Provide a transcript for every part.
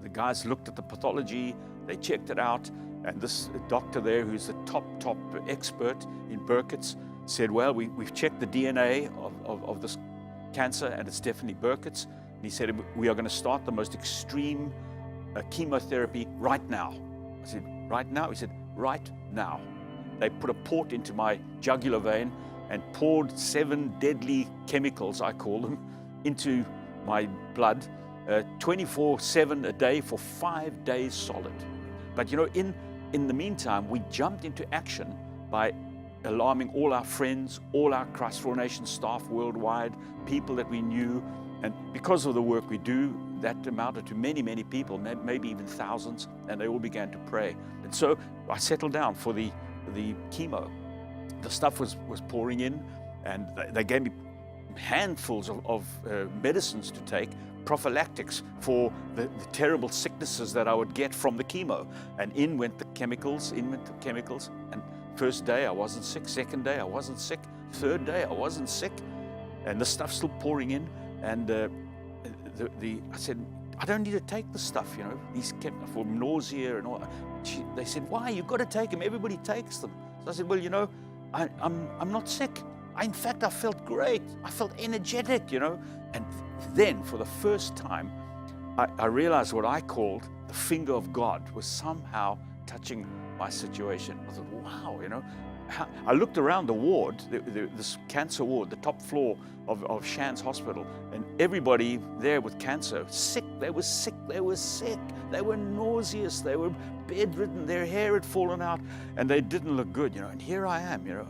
the guys looked at the pathology, they checked it out, and this doctor there, who's the top expert in Burkitt's, said, well, we've checked the DNA of this cancer, and it's definitely Burkitt's. And he said, we are going to start the most extreme chemotherapy right now. I said, right now? He said, right now. They put a port into my jugular vein and poured 7 deadly chemicals, I call them, into my blood, 24/7 a day for 5 days solid. But you know, in the meantime, we jumped into action by alarming all our friends, all our Christ for All Nations staff worldwide, people that we knew. And because of the work we do, that amounted to many, many people, maybe even thousands, and they all began to pray. And so I settled down for the chemo. The stuff was pouring in, and they gave me handfuls of medicines to take, prophylactics for the terrible sicknesses that I would get from the chemo. And in went the chemicals, and first day I wasn't sick, second day I wasn't sick, third day I wasn't sick, and the stuff's still pouring in. And I said, I don't need to take the stuff, you know, these for nausea and all. They said, why? You've got to take them. Everybody takes them. So I said, well, you know, I'm not sick. In fact, I felt great. I felt energetic, you know. And then, for the first time, I realized what I called the finger of God was somehow touching my situation. I thought, wow, you know. I looked around the ward, this cancer ward, the top floor of Shands Hospital, and everybody there with cancer, sick. They were sick. They were sick. They were nauseous. They were bedridden. Their hair had fallen out, and they didn't look good, you know. And here I am, you know.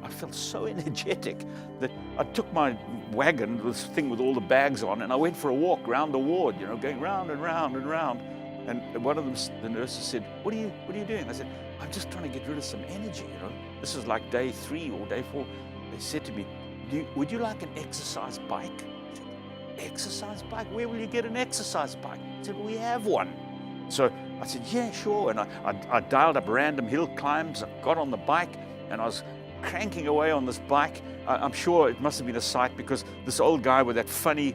I felt so energetic that I took my wagon, this thing with all the bags on, and I went for a walk around the ward, you know, going round and round and round. And one of them, the nurses said, what are you doing? I said, I'm just trying to get rid of some energy, you know. This is like day 3 or day 4. They said to me, would you like an exercise bike? I said, exercise bike? Where will you get an exercise bike? I said, we have one. So I said, yeah, sure. And I dialed up random hill climbs, I got on the bike, and I was cranking away on this bike. I'm sure it must have been a sight, because this old guy with that funny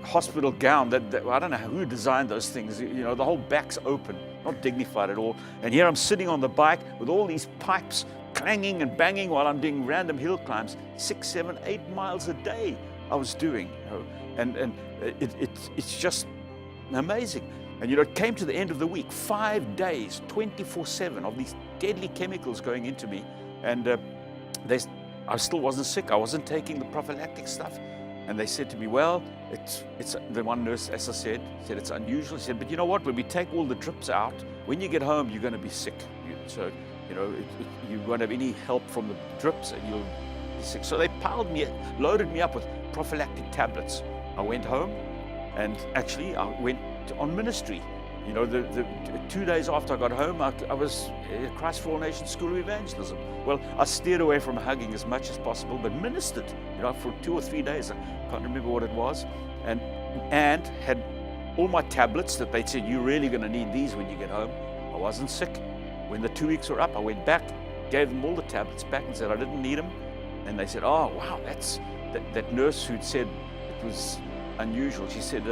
hospital gown, that I don't know who designed those things, you know, the whole back's open, not dignified at all. And here I'm sitting on the bike with all these pipes clanging and banging while I'm doing random hill climbs, 6, 7, 8 miles a day I was doing, you know, and it's just amazing. And you know, it came to the end of the week, 5 days, 24/7 of these deadly chemicals going into me, and I still wasn't sick. I wasn't taking the prophylactic stuff. And they said to me, well, it's the one nurse, as I said it's unusual. She said, but you know what, when we take all the drips out, when you get home, you're going to be sick. So, you know, you won't have any help from the drips, and you'll be sick. So they loaded me up with prophylactic tablets. I went home, and actually I went on ministry. You know, the 2 days after I got home, I was at Christ for All Nations School of Evangelism. Well, I steered away from hugging as much as possible, but ministered, you know, for 2 or 3 days. I can't remember what it was, and had all my tablets that they said, you're really going to need these when you get home. I wasn't sick. When the 2 weeks were up, I went back, gave them all the tablets back and said I didn't need them. And they said, oh, wow, that nurse who'd said it was unusual, she said,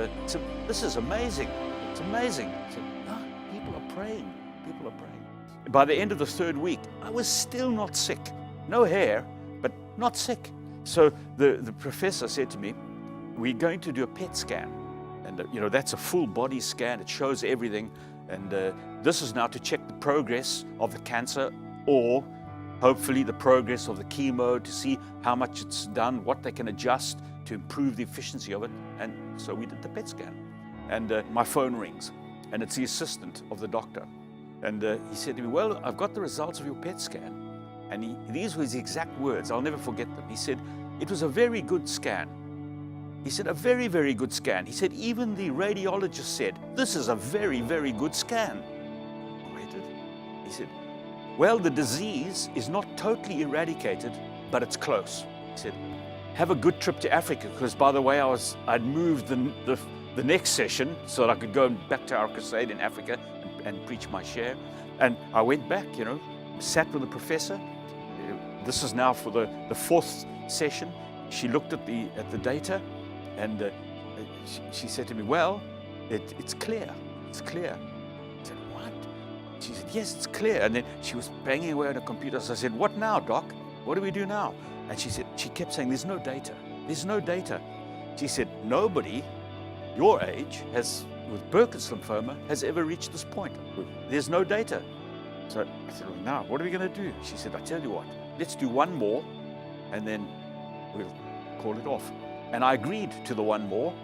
this is amazing. It's amazing. I said, no, people are praying. People are praying. By the end of the 3rd week, I was still not sick. No hair, but not sick. So the professor said to me, we're going to do a PET scan. And, you know, that's a full body scan. It shows everything. And this is now to check the progress of the cancer, or hopefully the progress of the chemo, to see how much it's done, what they can adjust to improve the efficiency of it. And so we did the PET scan. And my phone rings, and it's the assistant of the doctor. And he said to me, well, I've got the results of your PET scan. And these were his exact words. I'll never forget them. He said, it was a very good scan. He said, a very, very good scan. He said, even the radiologist said, this is a very, very good scan. I waited. He said, well, the disease is not totally eradicated, but it's close. He said, have a good trip to Africa, because by the way, I'd moved the next session so that I could go back to our crusade in Africa and preach my share. And I went back, you know, sat with the professor. This is now for the 4th session. She looked at the data, and she said to me, well, it's clear. It's clear. I said, what? She said, yes, it's clear. And then she was banging away on her computer. So I said, what now, Doc? What do we do now? And she kept saying, there's no data. There's no data. She said, nobody your age with Burkitt's lymphoma has ever reached this point. There's no data. So I said, well, now, what are we going to do? She said, I tell you what, let's do one more, and then we'll call it off. And I agreed to the one more,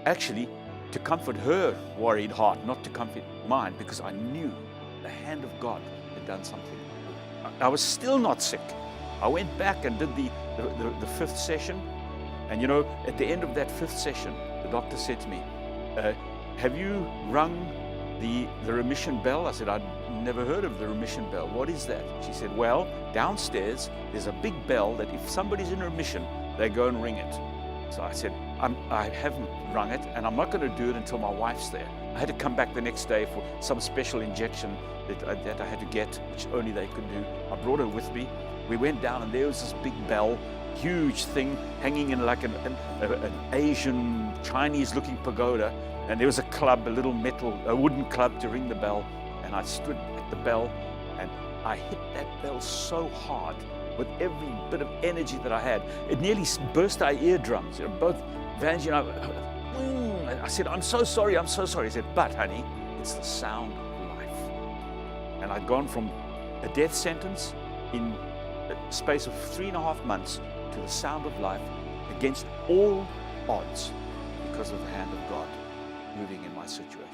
actually, to comfort her worried heart, not to comfort mine, because I knew the hand of God had done something. I was still not sick. I went back and did the fifth session, and you know, at the end of that fifth session, the doctor said to me, have you rung the remission bell? I said, I'd never heard of the remission bell. What is that? She said, well, downstairs there's a big bell that if somebody's in remission, they go and ring it. So I said, I haven't rung it, and I'm not going to do it until my wife's there. I had to come back the next day for some special injection that I had to get, which only they could do. I brought her with me. We went down, and there was this big bell, huge thing, hanging in like an Asian, Chinese-looking pagoda. And there was a club, a wooden club to ring the bell. And I stood at the bell, and I hit that bell so hard with every bit of energy that I had. It nearly burst our eardrums. You know, both Vanjie and I, I said, I'm so sorry, I'm so sorry. He said, but honey, it's the sound of life. And I'd gone from a death sentence in a space of 3.5 months to the sound of life against all odds because of the hand of God moving in my situation.